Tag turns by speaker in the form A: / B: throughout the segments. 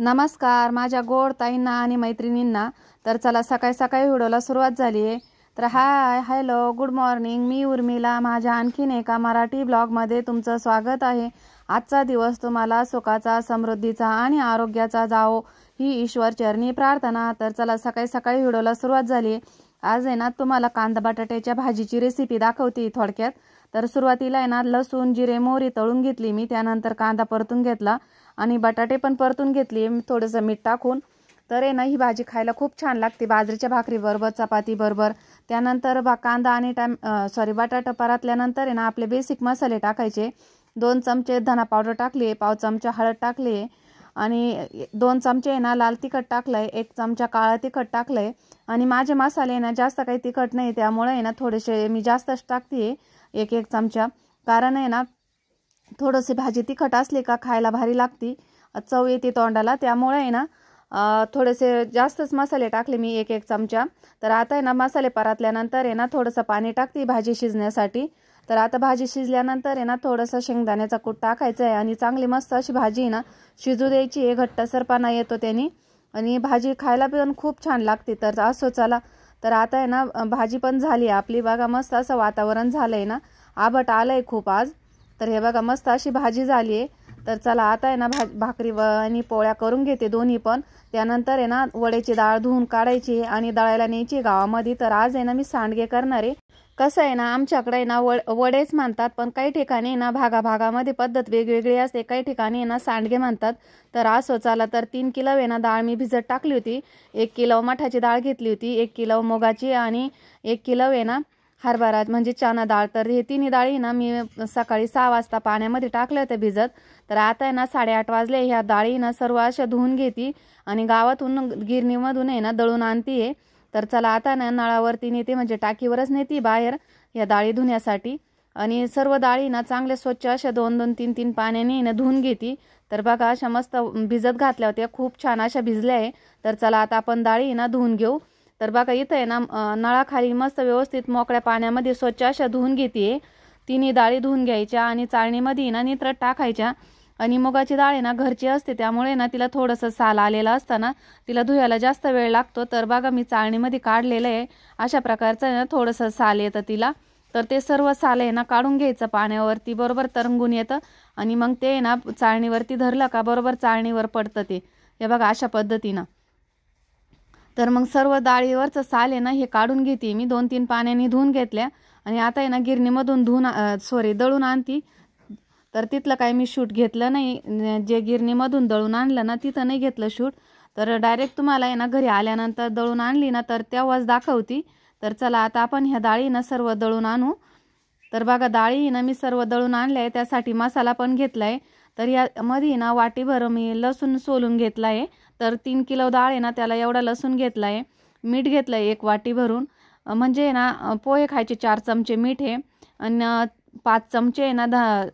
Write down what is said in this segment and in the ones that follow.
A: नमस्कार माझ्या गोड ताईंना आणि मैत्रिणींना। तर चला सकाळी सकाळी व्हिडिओला सुरुवात झाली आहे। तर हाय हॅलो गुड मॉर्निंग, मी उर्मिला माझ्या आणखीन एका मराठी ब्लॉगमध्ये तुमचं स्वागत आहे। आजचा दिवस तुम्हाला सुखाचा, समृद्धीचा आणि आरोग्याचा जावो ही ईश्वर चरणी प्रार्थना। तर चला सकाळी सकाळी व्हिडिओला सुरुवात झाली। आज आहे ना तुम्हाला कांदा बटाट्याच्या भाजीची रेसिपी दाखवते थोडक्यात। तर सुरुवातीला आहे ना लसूण जिरे मोहरी तळून घेतली मी, त्यानंतर कांदा परतून घेतला आणि बटाटे पण परतून घेतली थोडंसं मीठ टाकून। तर आहे ना ही भाजी खायला खूप छान लागते बाजरीच्या भाकरी बरोबर, चपाती बरोबर। त्यानंतर कांदा आणि बटाटा परतल्यानंतर आहे ना आपले बेसिक मसाले टाकायचे। 2 चमचे धना पावडर टाकली, पाव चमचा हळद टाकली आणि 2 चमचे आहे ना लाल तिखट टाकलंय, 1 चमचा काळा तिखट टाकलंय। आणि माझे मसाले ना जास्त काही तिखट नाही, त्यामुळे आहे ना थोडेसे मी जास्तच टाकते, 1 चमचा। कारण आहे ना थोडीशी भाजी तिखट असली का खायला भारी लागती, चव येते तोंडाला, त्यामुळे आहे ना थोडेसे जास्तच मसाले टाकले मी, 1 चमचा। तर आता आहे ना मसाले परतल्यानंतर आहे ना थोडंसं पाणी टाकते भाजी शिजण्यासाठी। तर आता भाजी शिजल्यानंतर आहे ना थोडंसं शेंगदाण्याचा कूट टाकायचा आहे आणि चांगली मस्त अशी भाजी ना शिजू द्यायची आहे, घट्टसरपणा येतो त्यानी आणि भाजी खायला पण खूप छान लागते। तर असो चला, तर आता आहे ना भाजी पण झाली आपली, बघा मस्त असं वातावरण झालंय ना, आभट आलंय खूप आज। तर हे बघा मस्त अशी भाजी झाली आहे। तर चला आता आहे ना भाकरी आणि पोळ्या करून घेते दोन्ही पण। त्यानंतर आहे ना वड्याची डाळ धुवून काढायची आणि दळायला न्यायची गावामध्ये। तर आज आहे ना मी सांडगे करणार आहे। कसं आहे ना आमच्याकडे आहे ना वडेच म्हणतात, पण काही ठिकाणी ना भागाभागामध्ये पद्धत वेगवेगळी असते, काही ठिकाणी ना सांडगे म्हणतात। तर असो चला, तर 3 किलो आहे ना डाळ मी भिजत टाकली होती, 1 किलो मठाची डाळ घेतली होती, 1 किलो मुगाची आणि 1 किलो आहे ना हरभरा म्हणजे चना डाळ। तर हे तिन्ही डाळी ना मी सकाळी 6 वाजता पाण्यामध्ये टाकल्या होत्या भिजत। तर आता आहे ना 8:30 वाजले, ह्या डाळी ना सर्व अशा धुवून घेते आणि गावातून गिरणीमधून आहे ना दळून आणते। तर चला आता ना नळावरती नेते, म्हणजे टाकीवरच नेते बाहेर या डाळी धुण्यासाठी। आणि सर्व डाळी ना चांगले स्वच्छ अशा 2-2 3-3 पाण्याने ना धुवून घेते। तर बघा अशा मस्त भिजत घातल्या होत्या, खूप छान अशा भिजल्या आहे। तर चला आता आपण डाळी ना धुवून घेऊ। तर बघा इथं आहे ना नळाखाली मस्त व्यवस्थित मोकळ्या पाण्यामध्ये स्वच्छ अशा धुवून घेते। तिन्ही डाळी धुवून घ्यायच्या आणि चाळणीमध्ये ना नितरत टाकायच्या। आणि मुगाची डाळ आहे ना घरची असते, त्यामुळे ना तिला थोडंसं साल आलेलं असतं ना, तिला धुवायला जास्त वेळ लागतो। तर बघा मी चाळणीमध्ये काढलेलं आहे, अशा प्रकारचं ना थोडंसं साल येतं तिला। तर ते सर्व साल आहे ना काढून घ्यायचं पाण्यावरती, बरोबर तरंगून येतं आणि मग ते ना चाळणीवरती धरलं का बरोबर चाळणीवर पडतं ते, हे बघा अशा पद्धतीनं। तर मग सर्व डाळीवरचं साल आहे ना हे काढून घेते मी, 2-3 पाण्याने धुवून घेतल्या आणि आता आहे ना गिरणीमधून दळून आणती। तर तिथलं काही मी शूट घेतलं नाही, जे गिरणीमधून दळून आणलं ना तिथं नाही घेतलं शूट। तर डायरेक्ट तुम्हाला आहे ना घरी आल्यानंतर दळून आणली ना तर तेव्हाच दाखवती। तर चला आता आपण ह्या डाळी ना सर्व दळून आणू। तर बघा डाळी ना मी सर्व दळून आणल्या आहे, त्यासाठी मसाला पण घेतला आहे। तर यामध्ये ना वाटीभर मी लसूण सोलून घेतला आहे। तर 3 किलो डाळ आहे ना त्याला एवढा लसूण घेतला आहे। मीठ घेतलं आहे 1 वाटी भरून, म्हणजे ना पोहे खायचे 4 चमचे मीठ आहे आणि 5 चमचे आहे ना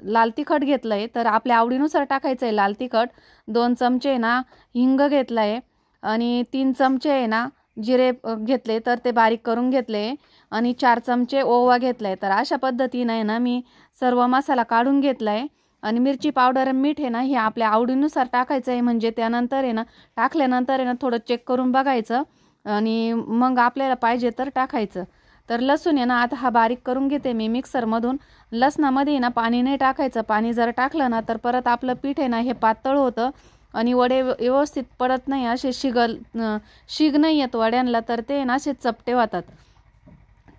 A: लाल तिखट घेतलं आहे। तर आपल्या आवडीनुसार टाकायचं आहे लाल तिखट। 2 चमचे आहे ना हिंग घेतलं आहे आणि 3 चमचे आहे ना जिरे घेतले, तर ते बारीक करून घेतले आणि 4 चमचे ओवा घेतला आहे। तर अशा पद्धतीने आहे ना मी सर्व मसाला काढून घेतला आहे। आणि मिरची पावडर आणि मीठ आहे ना हे आपल्या आवडीनुसार टाकायचं आहे, म्हणजे त्यानंतर आहे ना टाकल्यानंतर आहे ना थोडं चेक करून बघायचं आणि मग आपल्याला पाहिजे तर टाकायचं। तर लसूण आहे ना आता हा बारीक करून घेते मी मिक्सरमधून। लसणामध्ये ना पाणी नाही टाकायचं, पाणी जर टाकलं ना तर परत आपलं पीठ आहे ना हे पातळ होतं आणि वडे व्यवस्थित पडत नाही, असे शिग नाही येत वड्यांना, तर ते ना असे चपटे होतात।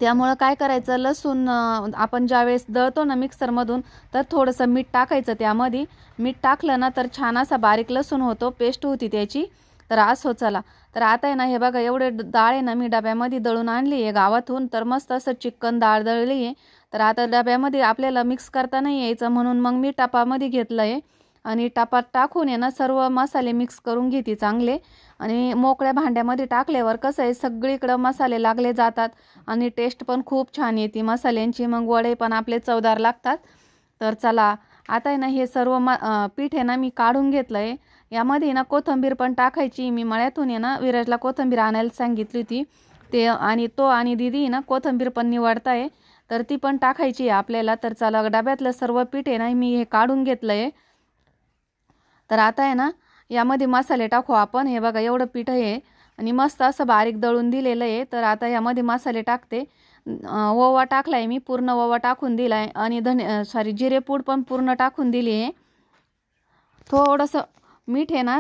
A: त्यामुळे काय करायचं, लसूण आपण ज्यावेळेस दळतो ना मिक्सरमधून तर थोडंसं मीठ टाकायचं त्यामध्ये। मीठ टाकलं ना तर छान असा बारीक लसूण होतो, पेस्ट होती त्याची। तर असो चला, तर आता आहे ना हे बघा एवढे डाळ आहे ना मी डब्यामध्ये दळून आणली आहे गावातून। तर मस्त असं चिकन डाळ दळली आहे। तर आता डब्यामध्ये आपल्याला मिक्स करता नाही यायचं, म्हणून मग मी टपामध्ये घेतलं आहे आणि टपात टाकून आहे ना सर्व मसाले मिक्स करून घेते चांगले। आणि मोकळ्या भांड्यामध्ये टाकल्यावर कसं आहे सगळीकडे मसाले लागले जातात आणि टेस्ट पण खूप छान येते मसाल्यांची, मग वडे पण आपले चवदार लागतात। तर चला आता आहे ना हे सर्व पीठ आहे ना मी काढून घेतलं आहे। यामध्ये ना कोथिंबीर पण टाकायची, मी मळ्यातून आहे ना विराजला कोथिंबीर आणायला सांगितली होती, ते आणि तो आणि दीदी ना कोथिंबीर पण निवडताय, तर ती पण टाकायची आहे आपल्याला। तर चला डब्यातलं सर्व पीठ आहे ना मी हे काढून घेतलं आहे। तर आता आहे ना यामध्ये मसाले टाकू आपण। हे बघा एवढं पीठ आहे आणि मस्त असं बारीक दळून दिलेलं आहे। तर आता यामध्ये मसाले टाकते। ओवा टाकलाय मी, पूर्ण ओवा टाकून दिलाय आणि जिरेपूड पण पूर्ण टाकून दिली आहे। थोडंसं मीठ आहे ना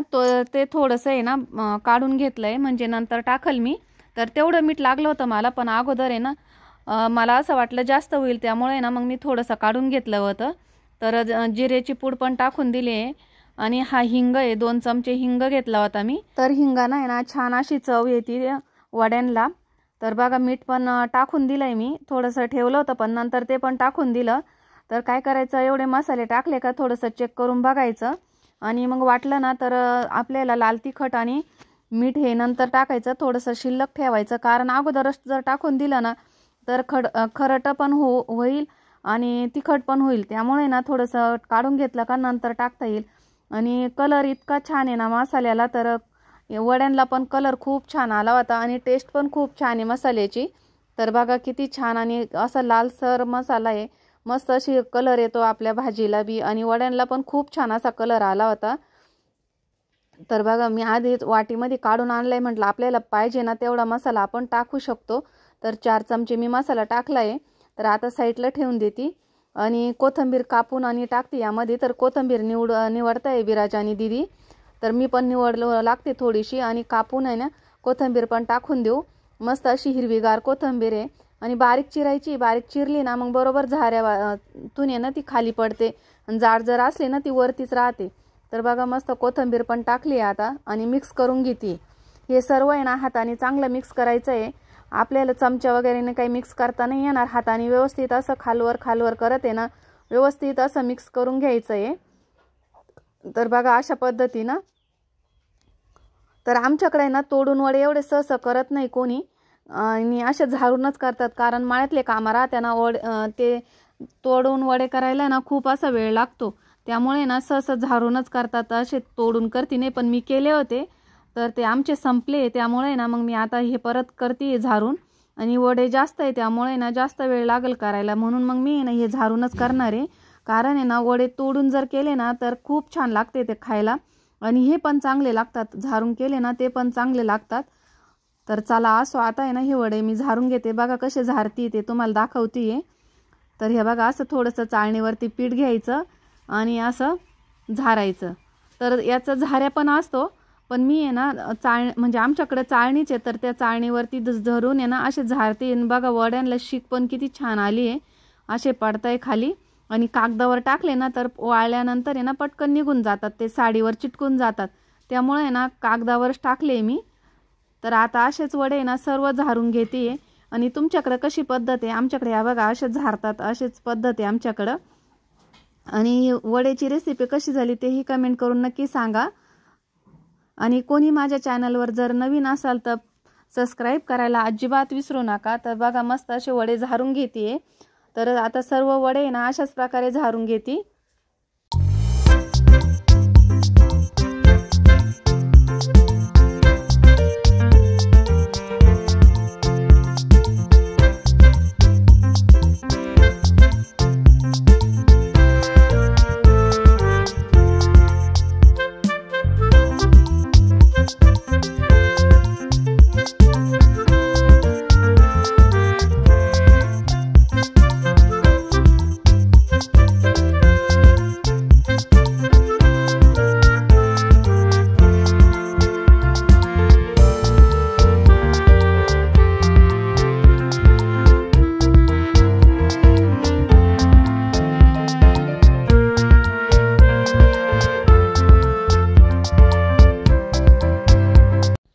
A: ते थोडंसं आहे ना काढून घेतलंय, म्हणजे नंतर टाकल मी। तर तेवढं मीठ लागलं होतं मला, पण अगोदर आहे ना मला असं वाटलं जास्त होईल, त्यामुळे ना मग मी थोडंसं काढून घेतलं होतं। तर जिरेची पूड पण टाकून दिली आहे आणि हा हिंग आहे, 2 चमचे हिंग घेतला होता मी। तर हिंगानं आहे ना छान अशी चव येते वड्यांना। तर बघा मीठ पण टाकून दिलंय मी, थोडंसं ठेवलं होतं पण नंतर ते पण टाकून दिलं। तर काय करायचं, एवढे मसाले टाकले का थोडंसं चेक करून बघायचं आणि मग वाटलं ना तर आपल्याला लाल तिखट आणि मीठ हे नंतर टाकायचं, थोडंसं शिल्लक ठेवायचं। कारण अगोदरच जर टाकून दिलं ना तर खरटं पण होईल आणि तिखट पण होईल, त्यामुळे ना थोडंसं काढून घेतलं का नंतर टाकता येईल। आणि कलर इतका छान आहे ना मसाल्याला, तर वड्यांना पण कलर खूप छान आला होता आणि टेस्ट पण खूप छान आहे मसाल्याची। तर बघा किती छान आणि असा लालसर मसाला आहे, मस्त अशी कलर येतो आपल्या भाजीला बी आणि वड्यांना पण खूप छान असा कलर आला होता। तर बघा मी आधीच वाटीमध्ये काढून आणलाय, म्हटलं आपल्याला पाहिजे ना तेवढा मसाला आपण टाकू शकतो। तर 4 चमचे मी मसाला टाकलाय। तर आता साईडला ठेवून देते आणि कोथिंबीर कापून आणि टाकते यामध्ये। तर कोथिंबीर निवडताय विराज आणि दीदी, तर मी पण निवडलं लागते थोडीशी आणि कापून आहे ना कोथिंबीर पण टाकून देऊ। मस्त अशी हिरवीगार कोथिंबीर आहे आणि बारीक चिरायची, बारीक चिरली ना मग बरोबर झाऱ्यातून आहे ना ती खाली पडते आणि जाड जर असली ना ती वरतीच राहते। तर बघा मस्त कोथिंबीर पण टाकली आता आणि मिक्स करून घेते। हे सर्व आहे ना हाताने चांगलं मिक्स करायचं आहे, आपल्याला चमचा वगैरेने काही मिक्स करता नाही येणार, हाताने व्यवस्थित असं खालवर करत आहे ना व्यवस्थित असं मिक्स करून घ्यायचं आहे। तर बघा अशा पद्धतीनं। तर आमच्याकडे ना तोडून वडे एवढे सहसा करत नाही कोणी आणि असे झारूनच करतात, कारण माळ्यातले कामं राहते ना ते तोडून वडे करायला ना खूप असा वेळ लागतो, त्यामुळे ना सहसा झारूनच करतात, असे तोडून करते नाही। पण मी केले होते तर ते आमचे संपले, त्यामुळे ना मग मी आता हे परत करते झारून आणि वडे जास्त आहे त्यामुळे ना जास्त वेळ लागेल करायला, म्हणून मग मी ना हे झारूनच करणार आहे। कारण आहे ना वडे तोडून जर केले ना तर खूप छान लागते ते खायला आणि हे पण चांगले लागतात, झारून केले ना ते पण चांगले लागतात। तर चला असो आता आहे ना हे वडे मी झारून घेते, बघा कसे झारती ते तुम्हाला दाखवते। तर हे बघा असं थोडंसं चाळणीवरती पीठ घ्यायचं आणि असं झारायचं। तर याचा झाऱ्या पण असतो, पण मी आहे ना म्हणजे आमच्याकडे चाळणीच आहे, तर त्या चाळणीवरती धरून आहे ना असे झारते। बघा वड्यांना शीक पण किती छान आली आहे, असे पडताय खाली आणि कागदावर टाकले ना तर वाळल्यानंतर आहे ना पटकन निघून जातात, ते साडीवर चिटकून जातात, त्यामुळे आहे ना कागदावरच टाकले मी। तर आता असेच वडे ना सर्व झारून घेते आणि तुमच्याकडे कशी पद्धत आहे, आमच्याकडे या बघा असेच झारतात, अशीच पद्धत आहे आमच्याकडं। आणि वड्याची रेसिपी कशी झाली तेही कमेंट करून नक्की सांगा आणि कोणी माझ्या चॅनलवर जर नवीन असाल तर सबस्क्राईब करायला अजिबात विसरू नका। तर बघा मस्त असे वडे झारून घेते। तर आता सर्व वडे ना अशाच प्रकारे झारून घेते।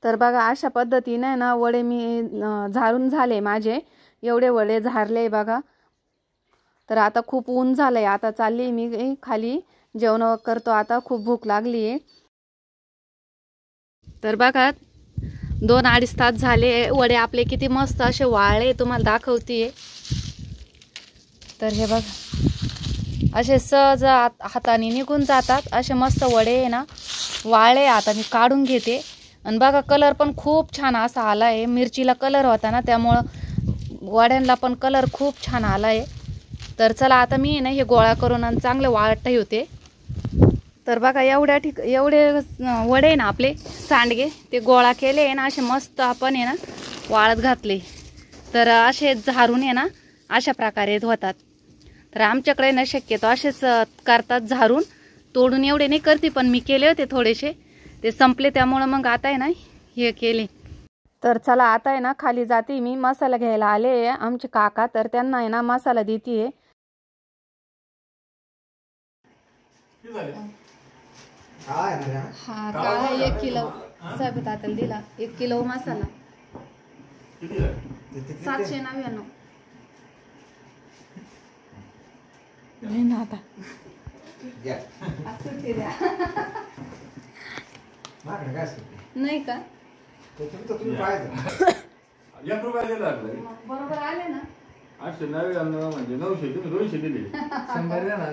A: तर बघा अशा पद्धतीने ना वडे मी झारून झाले, माझे एवढे वडे झारले बघा। तर आता खूप ऊन झालंय, आता चालली मी खाली जेवण करतो, आता खूप भूक लागली आहे। तर बघा 2-2.5 तास झाले, वडे आपले किती मस्त असे वाळले तुम्हाला दाखवते। तर हे बघा असे सहज हाताने निघून जातात, असे मस्त वडे आहे ना वाळले। आता मी काढून घेते आणि बघा कलर पण खूप छान असा आला आहे, मिरचीला कलर होता ना त्यामुळं वड्यांना पण कलर खूप छान आला आहे। तर चला आता मी ना हे गोळा करून आणि चांगलं वाळत ठेवते। तर बघा एवढे वडे आहे ना आपले सांडगे ते गोळा केले आहे ना, असे मस्त आपण आहे ना वाळत घातले. तर असे झारून आहे ना अशा प्रकारे होतात. तर आमच्याकडे ना शक्यतो असेच करतात, झारून. तोडून एवढे नाही करते, पण मी केले होते थोडेसे, ते संपले, त्यामुळं मग आता आहे ना हे केले. तर चला आता आहे ना खाली जाते मी, मसाला घ्यायला आले आमचे काका, तर त्यांना आहे ना मसाला देते. हा काळा 1 किलो साहेब तात्याला दिला, 1 किलो मसाला 799. नाही ना आता नाही का बरोबर आले ना.
B: 899 म्हणजे 900, तुम्ही 200 दिले. 100 द्या ना.